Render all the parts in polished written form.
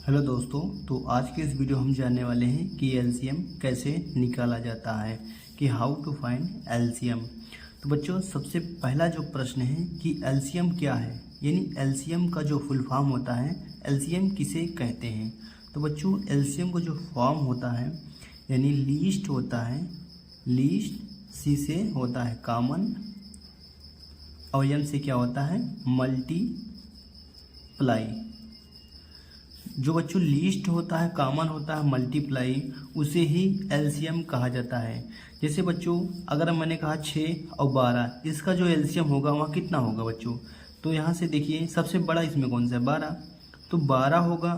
Hello दोस्तों, तो आज के इस वीडियो हम जानने वाले हैं कि एलसीएम कैसे निकाला जाता है, कि हाउ टू फाइंड एलसीएम। तो बच्चों, सबसे पहला जो प्रश्न है कि एलसीएम क्या है, यानी एलसीएम का जो फुल फॉर्म होता है, एलसीएम किसे कहते हैं। तो बच्चों, एलसीएम का जो फॉर्म होता है यानी लीस्ट होता है, लीस्ट सी से होता है कॉमन और एम से क्या होता है मल्टीप्लाई। जो बच्चों लीस्ट होता है, कॉमन होता है, मल्टीप्लाई, उसे ही एलसीएम कहा जाता है। जैसे बच्चों, अगर मैंने कहा 6 और 12, इसका जो एलसीएम होगा वहाँ कितना होगा बच्चों। तो यहाँ से देखिए सबसे बड़ा इसमें कौन सा है, 12, तो 12 होगा।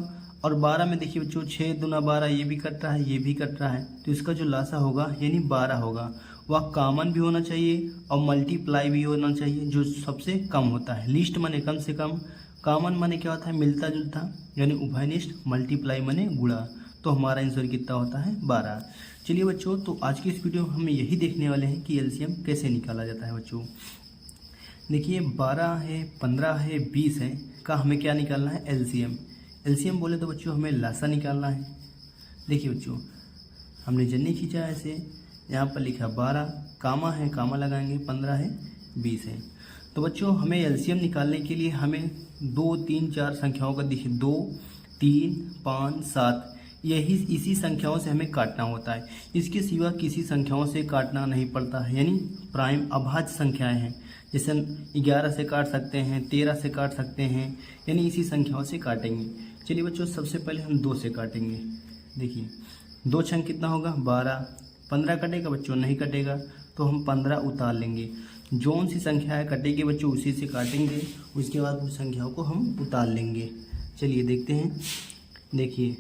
और 12 में देखिए बच्चों 6 दूना 12, ये भी कट रहा है, ये भी कट रहा है, तो इसका जो लासा होगा यानी 12 होगा। वह कॉमन भी होना चाहिए और मल्टीप्लाई भी होना चाहिए, जो सबसे कम होता है। लिस्ट माने कम से कम, कॉमन माने क्या होता है मिलता जुलता, यानी उभयनिष्ठ, मल्टीप्लाई माने गुणा। तो हमारा आंसर कितना होता है 12। चलिए बच्चों, तो आज की इस वीडियो में हम यही देखने वाले हैं कि एलसीएम कैसे निकाला जाता है। बच्चों देखिए 12 है, 15 है, 20 है का हमें क्या निकालना है, एलसीएम। एलसीएम बोले तो बच्चों हमें लासा निकालना है। देखिए बच्चों, हमने जन्नी खींचा ऐसे, यहाँ पर लिखा 12, कामा है, कामा लगाएंगे, 15 है, 20 है। तो बच्चों हमें एलसीएम निकालने के लिए हमें 2, 3, 4 संख्याओं का देखिए 2, 3, 5, 7 यही इसी संख्याओं से हमें काटना होता है। इसके सिवा किसी संख्याओं से काटना नहीं पड़ता है, यानी प्राइम अभाज्य संख्याएं हैं। जैसे 11 से काट सकते हैं, 13 से काट सकते हैं, यानी इसी संख्याओं से काटेंगे। चलिए बच्चों, सबसे पहले हम 2 से काटेंगे। देखिए 2 छंग कितना होगा 12, 15 कटेगा बच्चों, नहीं कटेगा, तो हम 15 उतार लेंगे। जौन सी संख्या है कटेगी बच्चों उसी से काटेंगे, उसके बाद उस संख्याओं को हम उतार लेंगे। चलिए देखते हैं। देखिए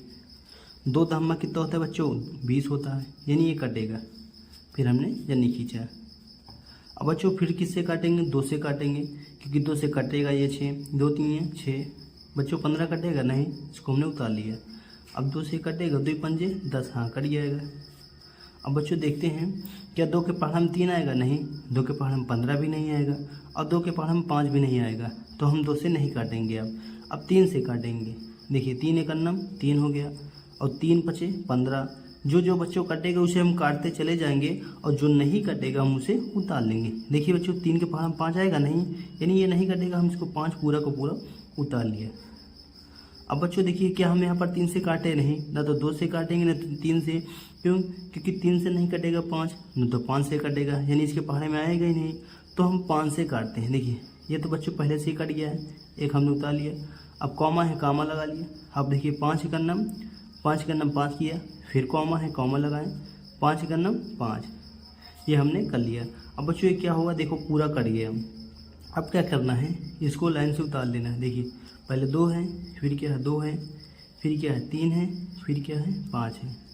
2 धम्मा कितना होता है बच्चों, 20 होता है, यानी ये कटेगा। फिर हमने जन्नी खींचा। अब बच्चों फिर किससे काटेंगे, 2 से काटेंगे, क्योंकि 2 से कटेगा ये 6, 2 3 6 बच्चों, 15 कटेगा नहीं, इसको हमने उतार लिया। अब 2 से कटेगा, 2 पंजे 10, हाँ कट जाएगा। अब बच्चों देखते हैं, क्या 2 के पहाड़ में 3 आएगा, नहीं। 2 के पहाड़ में 15 भी नहीं आएगा, और 2 के पहाड़ में 5 भी नहीं आएगा, तो हम 2 से नहीं काटेंगे। अब 3 से काटेंगे। देखिए 3 एक अन्नम 3 हो गया, और 3 पचे 15। जो जो बच्चों कटेगा उसे हम काटते चले जाएंगे, और जो नहीं कटेगा हम उसे उतार लेंगे। देखिए बच्चों 3 के पहाड़ में 5 आएगा नहीं, यानी ये नहीं कटेगा, हम इसको 5 पूरा को पूरा उतार लिया। अब बच्चों देखिए, क्या हम यहाँ पर 3 से काटे नहीं, ना तो 2 से काटेंगे ना तो 3 से। क्यों, क्योंकि 3 से नहीं कटेगा 5, ना तो 5 से कटेगा, यानी इसके पहाड़े में आएगा ही नहीं, तो हम 5 से काटते हैं। देखिए ये तो बच्चों पहले से ही कट गया है, एक हमने उतार लिया। अब कॉमा है, कॉमा लगा लिया। अब देखिए 5 का नम 5 किया, फिर कॉमा है, कॉमा लगाएं, 5 का नम 5, ये हमने कर लिया। अब बच्चों ये क्या होगा, देखो पूरा कट गया। अब क्या करना है, इसको लाइन से उतार लेना है। देखिए पहले 2 है, फिर क्या है 2 है, फिर क्या है 3 है, फिर क्या है 5 है।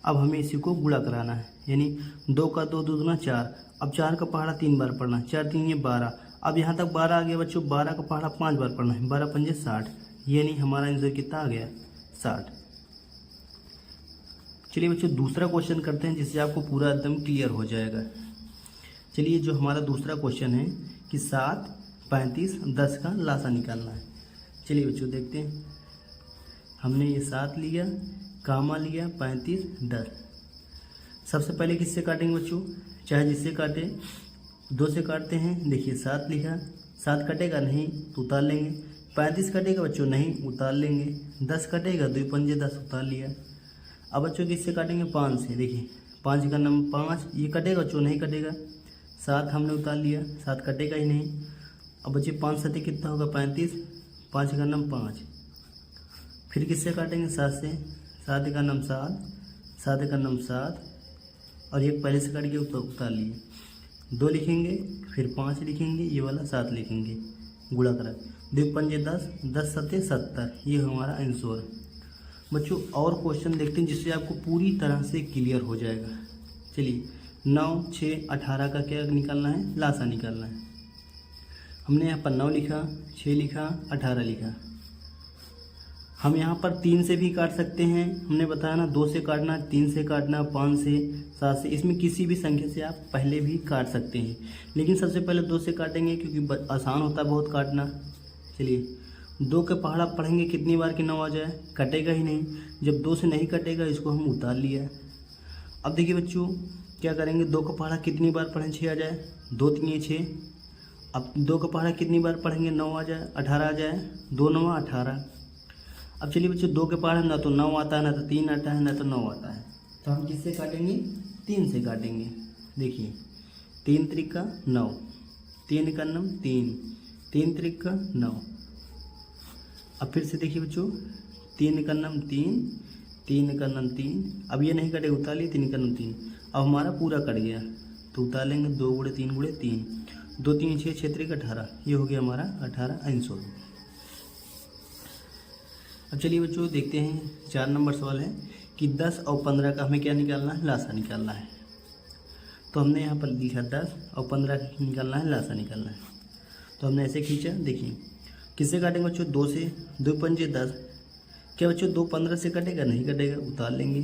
अब हमें इसी को गुणा कराना है, यानी 2 का 2 दूना 4। अब 4 का पहाड़ा 3 बार पढ़ना है, 4 3 ये 12। अब यहाँ तक 12 आ गया बच्चों, 12 का पहाड़ा 5 बार पढ़ना है, 12 पंजे 60, यानी हमारा आंसर कितना आ गया 60। चलिए बच्चों दूसरा क्वेश्चन करते हैं, जिससे आपको पूरा एकदम क्लियर हो जाएगा। चलिए जो हमारा दूसरा क्वेश्चन है कि 7, 35, 10 का लासा निकालना है। चलिए बच्चों देखते हैं। हमने ये 7 लिया, कामा लिया, 35, 10। सबसे पहले किससे काटेंगे बच्चों, चाहे जिससे काटे। 2 से काटते हैं। देखिए 7 लिखा, 7 कटेगा नहीं तो उतार लेंगे। 35 कटेगा बच्चों, नहीं, उतार लेंगे। 10 कटेगा, 2 पंजे 10, उतार लिया। अब बच्चों किससे काटेंगे, 5 से। देखिए 5 का नंबर 5, ये कटेगा बच्चों, नहीं कटेगा। 7 हमने उतार लिया, 7 कटेगा ही नहीं। अब बच्चे 5 7 कितना होगा 35, 5 का नंबर 5। फिर किससे काटेंगे, 7 से। 7 का नंबर 7, 7 का नंबर 7, और एक पहले से काट के उतार लिए। 2 लिखेंगे, फिर 5 लिखेंगे, ये वाला 7 लिखेंगे, गुणा करा, 2 पंजे 10, 10 7 70, ये हमारा आंसर। बच्चों और क्वेश्चन देखते हैं जिससे आपको पूरी तरह से क्लियर हो जाएगा। चलिए 9, 6, 18 का क्या निकालना है, लासा निकालना है। हमने यहाँ पर 9 लिखा, 6 लिखा, 18 लिखा। हम यहाँ पर 3 से भी काट सकते हैं, हमने बताया ना, 2 से काटना, 3 से काटना, 5 से, 7 से, इसमें किसी भी संख्या से आप पहले भी काट सकते हैं, लेकिन सबसे पहले 2 से काटेंगे क्योंकि आसान होता है बहुत काटना। चलिए 2 के पहाड़ा पढ़ेंगे कितनी बार कि 9 आ जाए, कटेगा ही नहीं। जब 2 से नहीं कटेगा इसको हम उतार लिया। अब देखिए बच्चों क्या करेंगे, 2 का पहाड़ा कितनी बार पढ़ें 6 आ जाए, 2 3 6। अब 2 का पहाड़ा कितनी बार पढ़ेंगे 9 आ जाए, 18 आ जाए, 2 9 18। अब चलिए बच्चों 2 के पहाड़े ना तो 9 आता है, ना तो 3 आता है, ना तो 9 आता है, तो हम किससे काटेंगे, 3 से काटेंगे। देखिए 3 त्रिका 9, 3 का नम 3, 3 त्रिका 9। अब फिर से देखिए बच्चों 3 का नम 3, 3 का नम 3। अब ये नहीं कटे, उतार लिए 3 का नम 3। अब हमारा पूरा कट गया तो उतार लेंगे 2 गुणे 3 गुणे 3, 2 3 6 6 3 18, ये हो गया हमारा 18 आंसर। अब चलिए बच्चों देखते हैं 4 नंबर सवाल है कि 10 और 15 का हमें क्या निकालना है, लासा निकालना है। तो हमने यहाँ पर लिखा 10 और 15 का निकालना है, लासा निकालना है। तो हमने ऐसे खींचा, देखिए किससे काटेंगे बच्चों, 2 से, 2 पंजे 10। क्या बच्चों 2 15 से कटेगा, नहीं कटेगा, उतार लेंगे।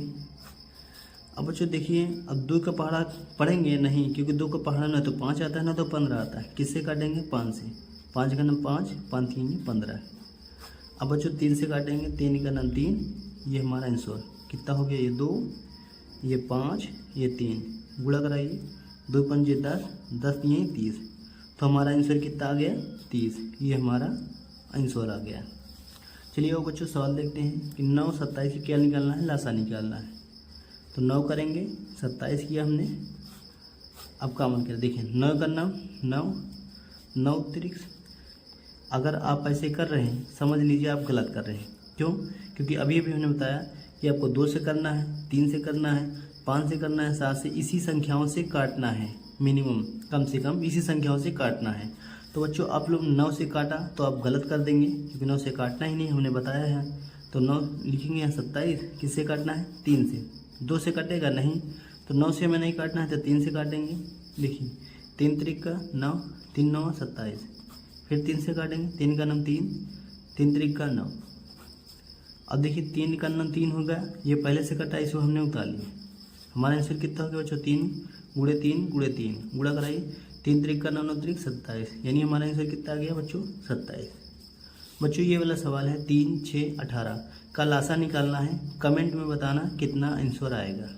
अब बच्चों देखिए अब 2 का पहाड़ा पढ़ेंगे नहीं, क्योंकि 2 का पहाड़ा ना तो 5 आता है ना तो 15 आता है। किससे काटेंगे, 5 से, 5 का नाम 5, 5 3 15। अब बच्चों 3 से काटेंगे, 3 का नाम 3, ये हमारा आंसर कितना हो गया, ये 2, ये 5, ये 3, गुणा कराइए, 2 पंजे 10, 10 3 30, तो हमारा आंसर कितना आ गया 30, ये हमारा आंसर आ गया। चलिए वो बच्चों सवाल देखते हैं कि 9 27 की क्या निकालना है, लासा निकालना है। तो 9 करेंगे, 27 किया हमने, अब कामन कर देखिए 9 का नाम 9, 9 त्रिक। अगर आप ऐसे कर रहे हैं समझ लीजिए आप गलत कर रहे हैं। क्यों, क्योंकि अभी अभी हमने बताया कि आपको 2 से करना है, 3 से करना है, 5 से करना है, 7 से, इसी संख्याओं से काटना है। मिनिमम कम से कम इसी संख्याओं से काटना है। तो बच्चों आप लोग 9 से काटा तो आप गलत कर देंगे, क्योंकि 9 से काटना ही नहीं, हमने बताया है। तो 9 लिखेंगे यहाँ 27, किससे काटना है, 3 से। 2 से कटेगा नहीं, तो 9 से हमें नहीं काटना है तो 3 से काटेंगे। देखिए 3 त्रिक का 9, 3 9 27, फिर 3 से काटेंगे, 3 का नाम 3, 3 त्रिक का 9। अब देखिए 3 का नाम 3 हो गया, ये पहले से कटा, इसको हमने उतार लिया। हमारा आंसर कितना हो गया बच्चों, 3 गुणे 3 गुणे 3, गुणा कराइए, 3 त्रिक का 9 9 त्रिक 27, यानी हमारा आंसर कितना आ गया बच्चों 27। बच्चों ये वाला सवाल है 3 6 18 का लासा निकालना है। कमेंट में बताना कितना आंसर आएगा।